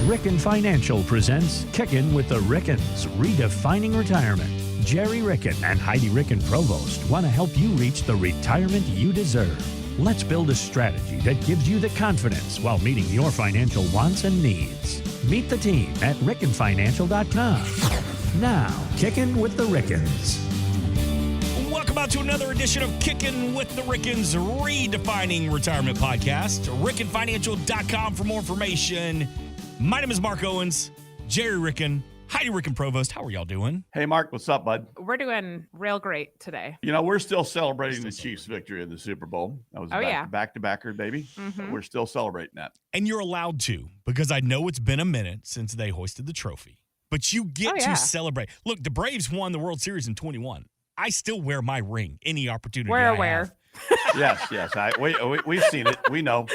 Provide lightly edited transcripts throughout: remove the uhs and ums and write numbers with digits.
Ricken Financial presents Kickin' with the Rickens, redefining retirement. Jerry Ricken and Heidi Ricken Provost want to help you reach the retirement you deserve. Let's build a strategy that gives you the confidence while meeting your financial wants and needs. Meet the team at rickenfinancial.com. Now, Kickin' with the Rickens. Welcome out to another edition of Kickin' with the Rickens, redefining retirement podcast. rickenfinancial.com for more information. My name is Mark Owens, Jerry Ricken, Heidi Ricken Provost. How are y'all doing? Hey, Mark, what's up, bud? We're doing real great today. You know, we're still celebrating the Chiefs' victory in the Super Bowl. That was back-to-backer, baby. Mm-hmm. So we're still celebrating that. And you're allowed to, because I know it's been a minute since they hoisted the trophy. But you get to celebrate. Look, the Braves won the World Series in 21. I still wear my ring any opportunity We're I aware. have. Yes. We've seen it. We know.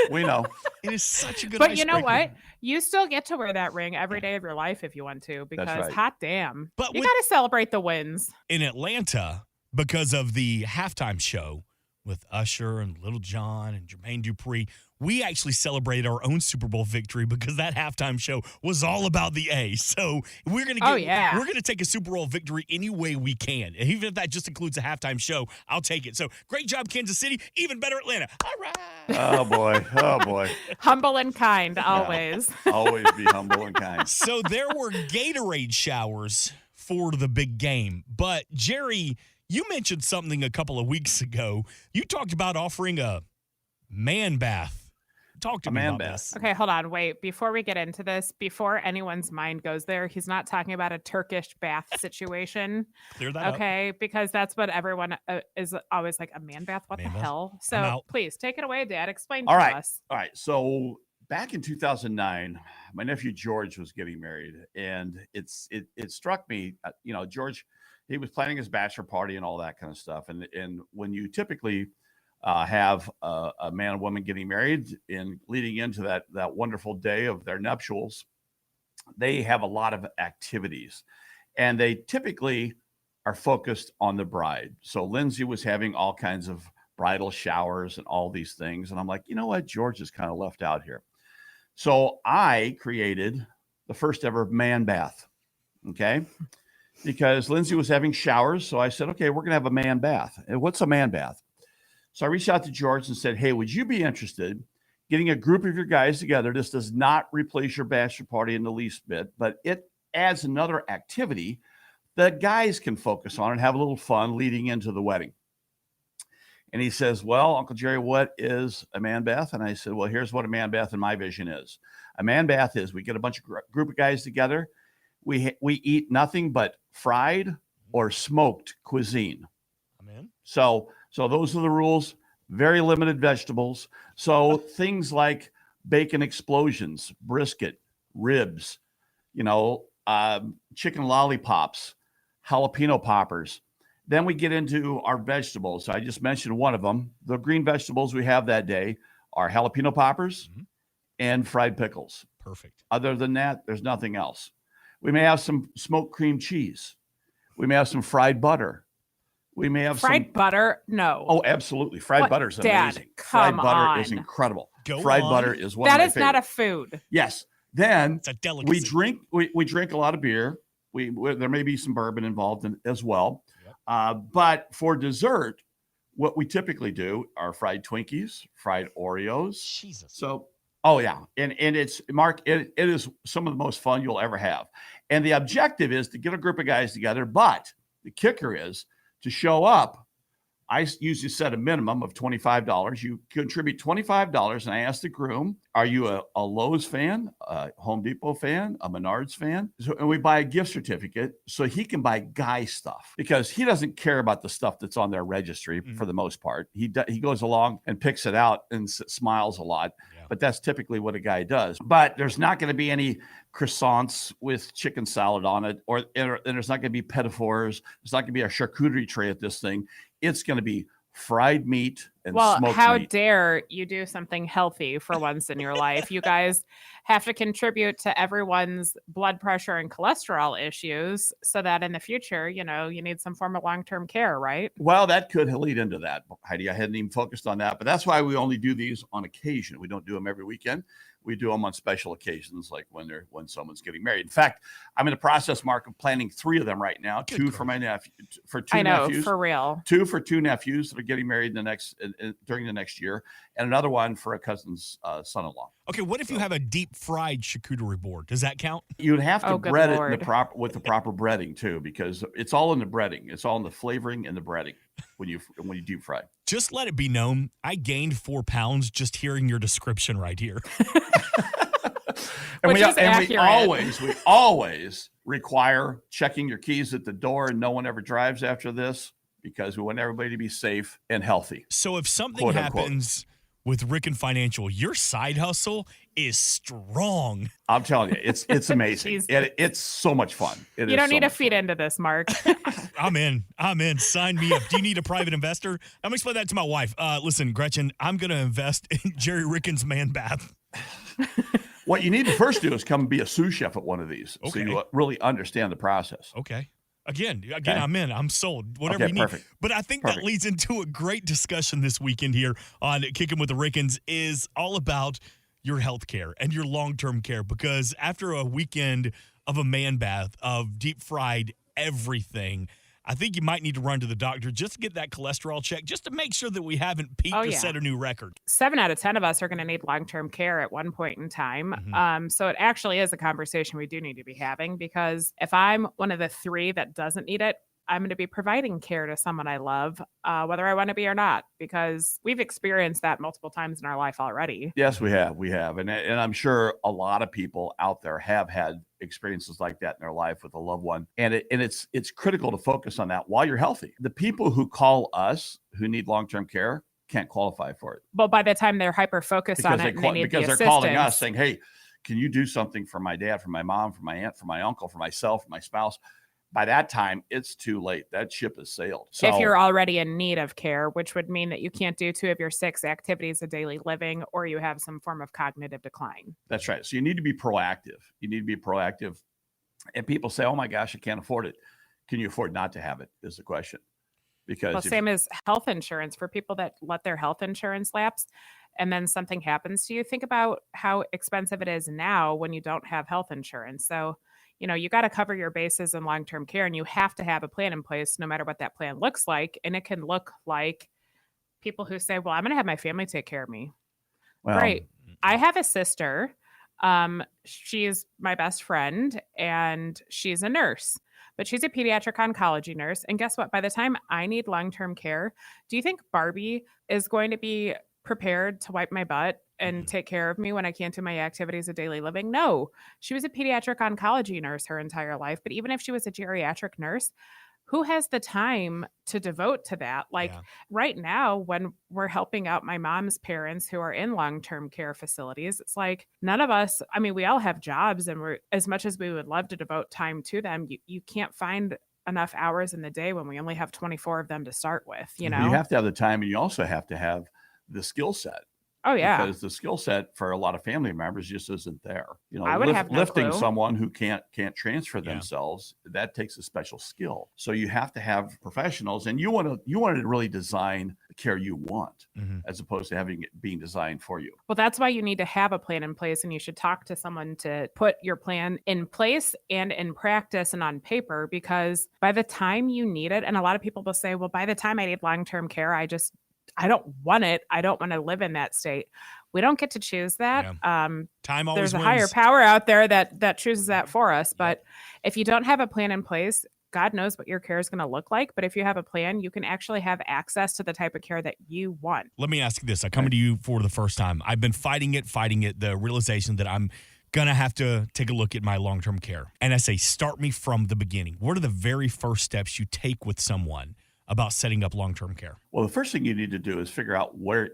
It is such a good But you know icebreaker. what? You still get to wear that ring every day of your life if you want to, because right. hot damn. But you with- got to celebrate the wins. In Atlanta, because of the halftime show with Usher and Little John and Jermaine Dupri, we actually celebrated our own Super Bowl victory because that halftime show was all about the A. So we're gonna we're gonna take a Super Bowl victory any way we can, and even if that just includes a halftime show, I'll take it. So great job, Kansas City. Even better, Atlanta. All right. Oh boy. Humble and kind, always. Always be humble and kind. So there were Gatorade showers for the big game, but Jerry, you mentioned something a couple of weeks ago. You talked about offering a man bath. Talk to me about this. Okay, hold on. Wait. Before we get into this, before anyone's mind goes there, he's not talking about a Turkish bath situation. Clear that up. Okay, because that's what everyone is always like, a man bath? What Man the bath? hell? I'm So out. please take it away, Dad. Explain All to right. us. All right. So back in 2009, my nephew George was getting married, and it struck me, George, he was planning his bachelor party and all that kind of stuff. And when you typically have a man and woman getting married and leading into that wonderful day of their nuptials, they have a lot of activities, and they typically are focused on the bride. So Lindsay was having all kinds of bridal showers and all these things. And I'm like, you know what? George is kind of left out here. So I created the first ever man bath. Okay. Because Lindsay was having showers. So I said, okay, we're going to have a man bath. And what's a man bath? So I reached out to George and said, hey, would you be interested getting a group of your guys together? This does not replace your bachelor party in the least bit, but it adds another activity that guys can focus on and have a little fun leading into the wedding. And he says, well, Uncle Jerry, what is a man bath? And I said, well, here's what a man bath in my vision is. A man bath is we get a bunch of group of guys together. We eat nothing but fried or smoked cuisine. Amen. So those are the rules. Very limited vegetables. So things like bacon explosions, brisket, ribs, chicken lollipops, jalapeno poppers. Then we get into our vegetables. I just mentioned one of them. The green vegetables we have that day are jalapeno poppers and fried pickles. Perfect. Other than that, there's nothing else. We may have some smoked cream cheese. We may have some fried butter. We may have Fried butter? No. Oh, absolutely. Fried butter is Dad, amazing. come Fried butter is on. incredible. Go Fried on. butter is one That of my is not a favorites. food. Yes. Then It's a delicacy. we drink a lot of beer. There may be some bourbon involved as well. Yep. But for dessert, what we typically do are fried Twinkies, fried Oreos. Jesus. So, oh yeah. And it's, Mark, it is some of the most fun you'll ever have. And the objective is to get a group of guys together. But the kicker is to show up. I usually set a minimum of $25. You contribute $25, and I ask the groom, are you a Lowe's fan, a Home Depot fan, a Menards fan? And we buy a gift certificate so he can buy guy stuff, because he doesn't care about the stuff that's on their registry for the most part. He goes along and picks it out and smiles a lot. Yeah. But that's typically what a guy does. But there's not going to be any croissants with chicken salad on it, and there's not going to be petit fours. There's not going to be a charcuterie tray at this thing. It's going to be fried meat and Well, smoked how meat. dare you do something healthy for once in your life? You guys have to contribute to everyone's blood pressure and cholesterol issues so that in the future, you need some form of long-term care, right? Well, that could lead into that, Heidi. I hadn't even focused on that, but that's why we only do these on occasion. We don't do them every weekend. We do them on special occasions, like when someone's getting married. In fact, I'm in the process, Mark, of planning 3 of them right now. Good 2 grief. for my nephew, for 2 I know, nephews, for real. 2 for 2 nephews that are getting married during the next year, and another one for a cousin's son-in-law. Okay, what if you have a deep fried charcuterie board? Does that count? You'd have to Oh, good bread it in Lord. with the proper breading too, because it's all in the breading. It's all in the flavoring and the breading when you deep fry. Just let it be known, I gained 4 pounds just hearing your description right here. And Which is accurate. we always require checking your keys at the door, and no one ever drives after this because we want everybody to be safe and healthy. So if something Quote, unquote. happens with Ricken Financial, your side hustle is strong. I'm telling you, it's amazing. Jesus. It's so much fun. You don't need to feed into this, Mark. I'm in. Sign me up. Do you need a private investor? I'm going to explain that to my wife. Listen, Gretchen, I'm going to invest in Jerry Ricken's man bath. What you need to first do is come and be a sous chef at one of these, so Okay. you really understand the process. Okay. Again, Okay. I'm in. I'm sold. Whatever Okay, you need. perfect. But I think that Perfect. leads into a great discussion this weekend here on Kicking with the Rickens is all about your health care and your long-term care, because after a weekend of a man bath, of deep fried everything, I think you might need to run to the doctor just to get that cholesterol check, just to make sure that we haven't peaked Oh, or yeah. set a new record. 7 out of 10 of us are going to need long-term care at one point in time. Mhm. So it actually is a conversation we do need to be having, because if I'm one of the 3 that doesn't need it, I'm going to be providing care to someone I love, whether I want to be or not, because we've experienced that multiple times in our life already. Yes, we have, and I'm sure a lot of people out there have had experiences like that in their life with a loved one, and it's critical to focus on that while you're healthy. The people who call us who need long-term care can't qualify for it But by the time they're hyper-focused on it and they need the because they're calling us assistance, saying, "Hey, can you do something for my dad, for my mom, for my aunt, for my uncle, for myself, for my spouse?" By that time, it's too late. That ship has sailed. So if you're already in need of care, which would mean that you can't do 2 of your 6 activities of daily living, or you have some form of cognitive decline. that's right. So you need to be proactive. You need to be proactive. And people say, "Oh my gosh, I can't afford it." Can you afford not to have it? Is the question. Because Well, if- same as health insurance for people that let their health insurance lapse and then something happens to you. Think about how expensive it is now when you don't have health insurance. So, you got to cover your bases in long-term care, and you have to have a plan in place no matter what that plan looks like. And it can look like people who say, well, I'm going to have my family take care of me. well, Right. I have a sister. She's my best friend, and she's a nurse, but she's a pediatric oncology nurse. And guess what? By the time I need long-term care, do you think Barbie is going to be prepared to wipe my butt and take care of me when I can't do my activities of daily living? No, she was a pediatric oncology nurse her entire life. But even if she was a geriatric nurse, who has the time to devote to that? Like Yeah. right now, when we're helping out my mom's parents who are in long-term care facilities, it's like none of us, I mean, we all have jobs, and we're, as much as we would love to devote time to them, you can't find enough hours in the day when we only have 24 of them to start with, you have to have the time, and you also have to have the skill set. Oh yeah. Because the skill set for a lot of family members just isn't there. I would have no lifting clue. someone who can't transfer Yeah. themselves, that takes a special skill. So you have to have professionals, and you want to really design the care you want, Mhm. as opposed to having it being designed for you. Well, that's why you need to have a plan in place, and you should talk to someone to put your plan in place and in practice and on paper, because by the time you need it, and a lot of people will say, well, by the time I need long-term care, I don't want it. I don't want to live in that state. We don't get to choose that. Time always There's a wins. higher power out there that chooses that for us. But if you don't have a plan in place, God knows what your care is going to look like. But if you have a plan, you can actually have access to the type of care that you want. Let me ask you this. I come to you for the first time. I've been fighting it, the realization that I'm going to have to take a look at my long-term care. And I say, start me from the beginning. What are the very first steps you take with someone about setting up long-term care? Well, the first thing you need to do is figure out where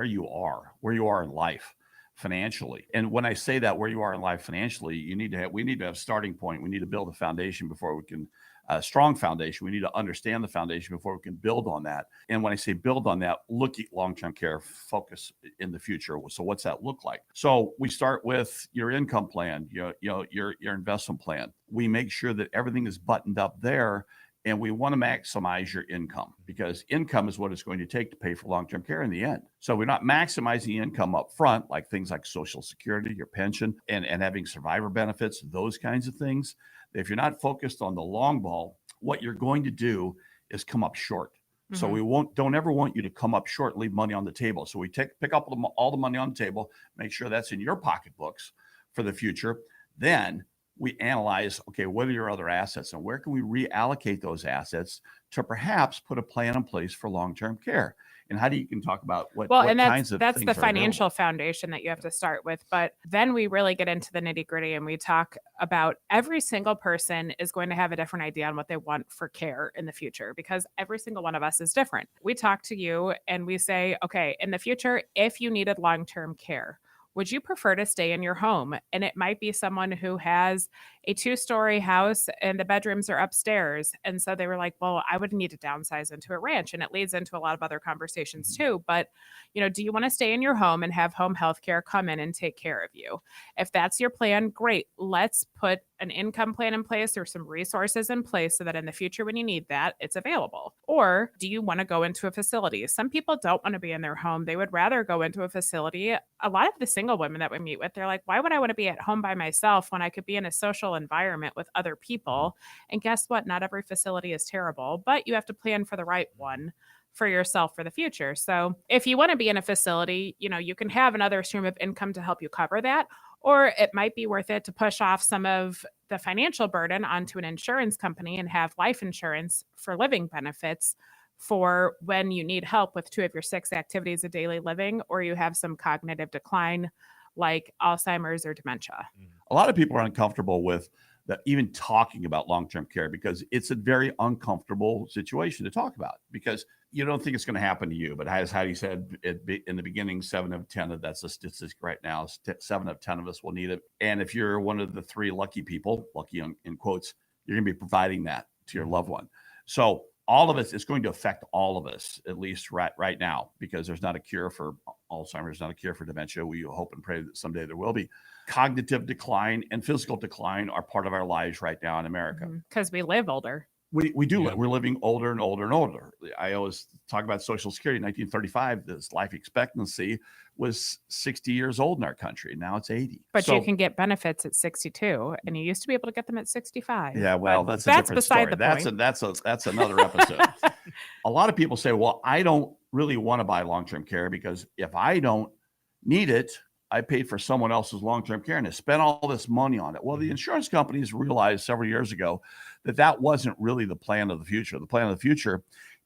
you are in life financially. And when I say that, where you are in life financially, we need to have a starting point. We need to build a foundation before we can, a strong foundation. We need to understand the foundation before we can build on that. And when I say build on that, look at long-term care, focus in the future. So what's that look like? So we start with your income plan, your investment plan. We make sure that everything is buttoned up there. And we want to maximize your income because income is what it's going to take to pay for long-term care in the end. So we're not maximizing income up front, like things like Social Security, your pension, and having survivor benefits, those kinds of things. If you're not focused on the long ball, what you're going to do is come up short. So we don't ever want you to come up short and leave money on the table. So we pick up all the money on the table, make sure that's in your pocketbooks for the future. Then we analyze, okay, what are your other assets and where can we reallocate those assets to perhaps put a plan in place for long-term care? And how do you can talk about what kinds of that's things the are financial available. foundation that you have to start with. But then we really get into the nitty gritty and we talk about every single person is going to have a different idea on what they want for care in the future because every single one of us is different. We talk to you and we say, okay, in the future, if you needed long-term care, would you prefer to stay in your home? And it might be someone who has a 2-story house and the bedrooms are upstairs. And so they were like, well, I would need to downsize into a ranch. And it leads into a lot of other conversations too. But, do you want to stay in your home and have home health care come in and take care of you? If that's your plan, great. Let's put an income plan in place or some resources in place so that in the future, when you need that, it's available. Or do you want to go into a facility? Some people don't want to be in their home. They would rather go into a facility. A lot of the single women that we meet with, they're like, why would I want to be at home by myself when I could be in a social environment with other people? And guess what? Not every facility is terrible, but you have to plan for the right one for yourself for the future. So if you want to be in a facility, you can have another stream of income to help you cover that. Or it might be worth it to push off some of the financial burden onto an insurance company and have life insurance for living benefits for when you need help with 2 of your 6 activities of daily living, or you have some cognitive decline like Alzheimer's or dementia. A lot of people are uncomfortable with even talking about long-term care because it's a very uncomfortable situation to talk about because you don't think it's going to happen to you. But as Heidi said in the beginning, 7 of 10, that's a statistic right now, 7 of 10 of us will need it. And if you're one of the 3 lucky people, lucky in quotes, you're going to be providing that to your loved one. So all of us, it's going to affect all of us, at least right now, because there's not a cure for Alzheimer's, not a cure for dementia. We hope and pray that someday there will be. Cognitive decline and physical decline are part of our lives right now in America. Because we live older. We do. Yeah. We're living older and older and older. I always talk about Social Security. In 1935, this life expectancy was 60 years old in our country. Now it's 80. But you can get benefits at 62, and you used to be able to get them at 65. Yeah, well, But that's a different beside story. the point. That's another episode. A lot of people say, well, I don't really want to buy long-term care because if I don't need it, I paid for someone else's long-term care and I spent all this money on it. Well, the insurance companies realized several years ago that wasn't really the plan of the future. The plan of the future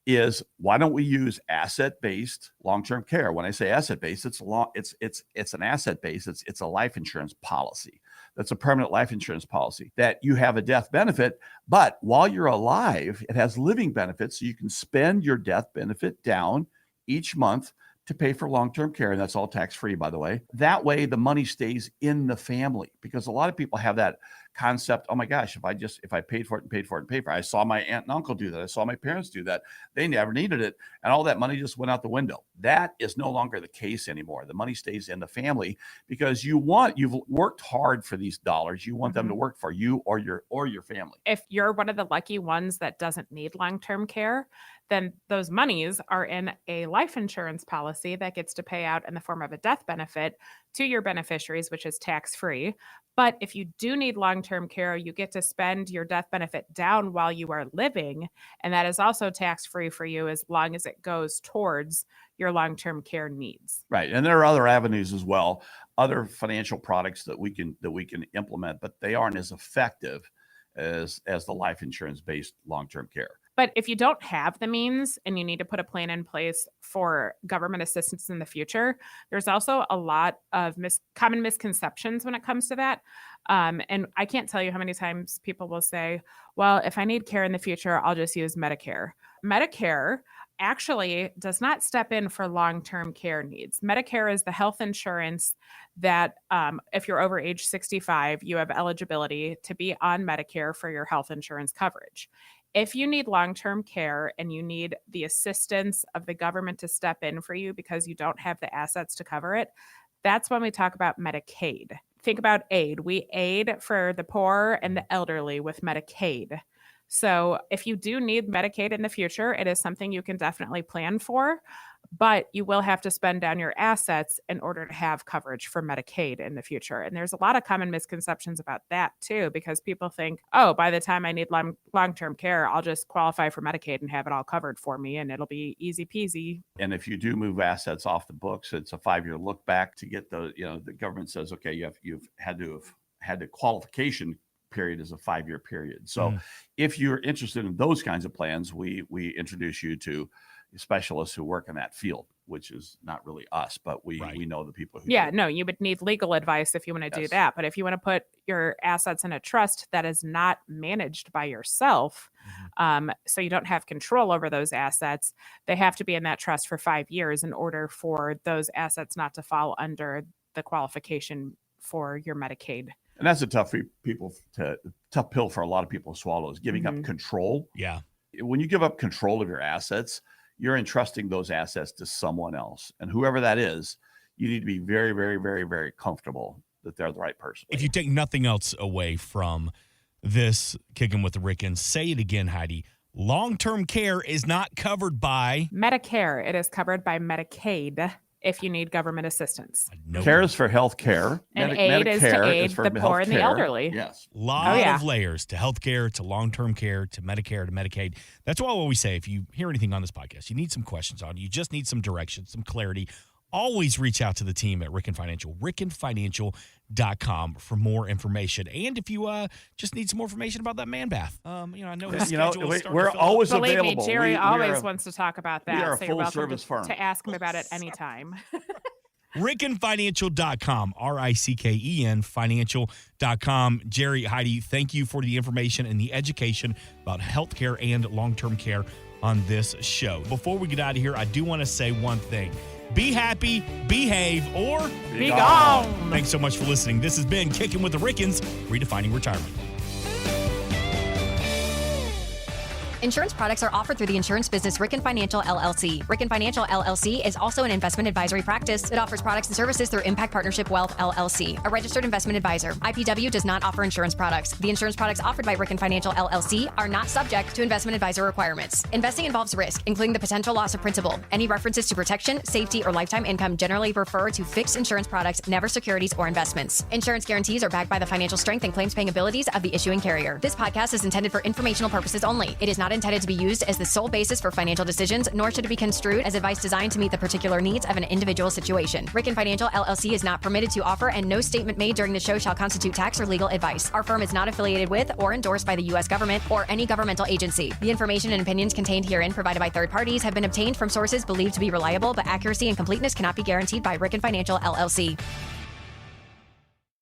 is why don't we use asset-based long-term care? When I say asset-based, it's an asset base. It's a life insurance policy. That's a permanent life insurance policy that you have a death benefit, but while you're alive, it has living benefits. So you can spend your death benefit down each month to pay for long-term care. And that's all tax-free, by the way. That way the money stays in the family because a lot of people have that concept. Oh my gosh, if I paid for it and paid for it and paid for it. I saw my aunt and uncle do that. I saw my parents do that. They never needed it. And all that money just went out the window. That is no longer the case anymore. The money stays in the family because you've worked hard for these dollars. You want them to work for you or your family. If you're one of the lucky ones that doesn't need long-term care, then those monies are in a life insurance policy that gets to pay out in the form of a death benefit to your beneficiaries, which is tax-free. But if you do need long-term care, you get to spend your death benefit down while you are living. And that is also tax-free for you as long as it goes towards your long-term care needs. Right. And there are other avenues as well, other financial products that we can implement, but they aren't as effective as the life insurance-based long-term care. But if you don't have the means and you need to put a plan in place for government assistance in the future, there's also a lot of common misconceptions when it comes to that. And I can't tell you how many times people will say, well, if I need care in the future, I'll just use Medicare. Medicare actually does not step in for long-term care needs. Medicare is the health insurance that if you're over age 65, you have eligibility to be on Medicare for your health insurance coverage. If you need long-term care and you need the assistance of the government to step in for you because you don't have the assets to cover it, that's when we talk about Medicaid. Think about aid. We aid for the poor and the elderly with Medicaid. So if you do need Medicaid in the future, it is something you can definitely plan for, but you will have to spend down your assets in order to have coverage for Medicaid in the future. And there's a lot of common misconceptions about that too, because people think, oh, by the time I need long-term care, I'll just qualify for Medicaid and have it all covered for me and it'll be easy peasy. And if you do move assets off the books, it's a 5-year look back to get the government says, okay, you've had to have had the qualification period is a 5-year period. So if you're interested in those kinds of plans, we introduce you to specialists who work in that field, which is not really us, but we know the people who do. No, you would need legal advice if you want to do that. But if you want to put your assets in a trust that is not managed by yourself, so you don't have control over those assets, they have to be in that trust for 5 years in order for those assets not to fall under the qualification for your Medicaid. And that's a tough pill for a lot of people to swallow, is giving up control. Yeah. When you give up control of your assets, you're entrusting those assets to someone else. And whoever that is, you need to be very, very, very, very comfortable that they're the right person. If you take nothing else away from this Kicking with the Rickens, say it again, Heidi. Long-term care is not covered by Medicare. It is covered by Medicaid if you need government assistance. Care is for health care. And aid is to aid the poor and the elderly. Yes. A lot of layers to health care, to long-term care, to Medicare, to Medicaid. That's why we say if you hear anything on this podcast, you need some questions on, you just need some direction, some clarity, always reach out to the team at Ricken Financial, rickenfinancial.com for more information. And if you just need some more information about that man bath, I know his schedule is starting we're to fill always up. Believe available. me, Jerry always wants to talk about that. We are a so you're welcome full-service firm. to ask him about it anytime. rickenfinancial.com, RICKEN financial.com. Jerry, Heidi, thank you for the information and the education about healthcare and long-term care on this show. Before we get out of here, I do want to say one thing. Be happy, behave, or be gone. Thanks so much for listening. This has been Kicking with the Rickens, redefining retirement. Insurance products are offered through the insurance business Ricken Financial LLC. Ricken Financial LLC is also an investment advisory practice that offers products and services through Impact Partnership Wealth LLC, a registered investment advisor. IPW does not offer insurance products. The insurance products offered by Ricken Financial LLC are not subject to investment advisor requirements. Investing involves risk, including the potential loss of principal. Any references to protection, safety, or lifetime income generally refer to fixed insurance products, never securities or investments. Insurance guarantees are backed by the financial strength and claims paying abilities of the issuing carrier. This podcast is intended for informational purposes only. It is not intended to be used as the sole basis for financial decisions, nor should it be construed as advice designed to meet the particular needs of an individual situation. Ricken Financial LLC is not permitted to offer, and no statement made during the show shall constitute tax or legal advice. Our firm is not affiliated with or endorsed by the U.S. government or any governmental agency. The information and opinions contained herein provided by third parties have been obtained from sources believed to be reliable, but accuracy and completeness cannot be guaranteed by Ricken Financial LLC.